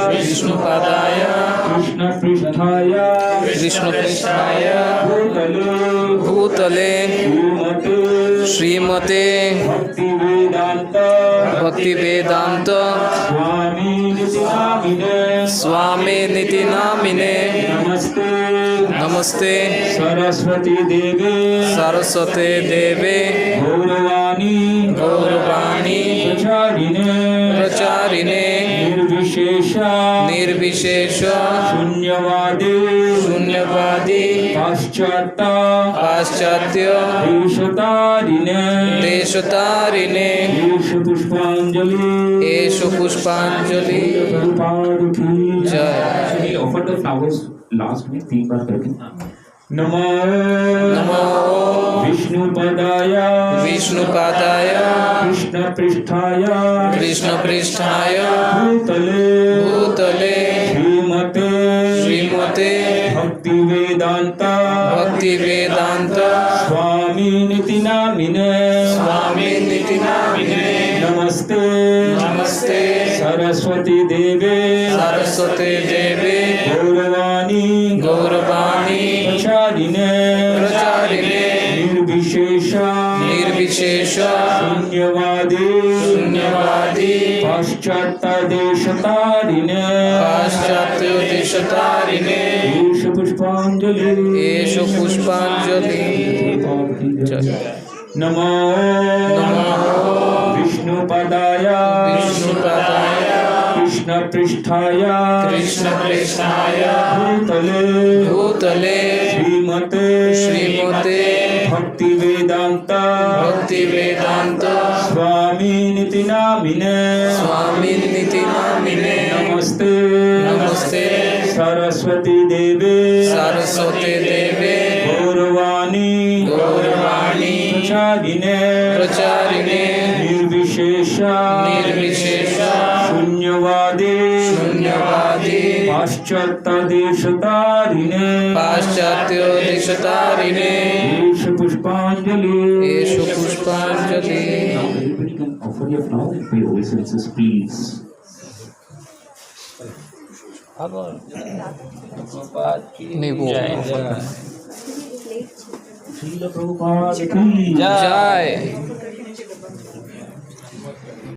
विष्णुपादाय कृष्णपृष्ठाय कृष्णपृष्ठाय भूतले भूतले श्रीमते भक्तिवेदांत भक्तिवेदांत स्वामी निति नामिने नमस्ते नमस्ते सरस्वती देवे सरस्वते देवे गौरवाणी गौरवाणी प्रचारिणे निर्विशेष शून्यवादी पाश्चात्य देशतारिणे पुष्पांजलि जय। ऑफर द फ्लावर्स लास्ट में 3 बार करके नमो विष्णुपदाय कृष्णपृष्ठाय भूतले श्रीमते भक्तिवेदांत स्वामी निति नामिने नमस्ते सरस्वती देवे गौरवाणी प्रचारिणे निर्विशेष शून्यवादी पाश्चात्य देशतारिणे पुष्पांजलि जय। नमो विष्णुपदाय कृष्णपृष्ठाय भूतले श्रीमते भक्तिवेदांत स्वामी निति नामिने नमस्ते सरस्वती देवे गौरवाणी प्रचारिणे निर्विशेष शून्यवादी पाश्चात्य देशतारिणे पुष्पांजलि offer your flower and pay obeisances, please. नहीं वो Srila Prabhupada ki जय।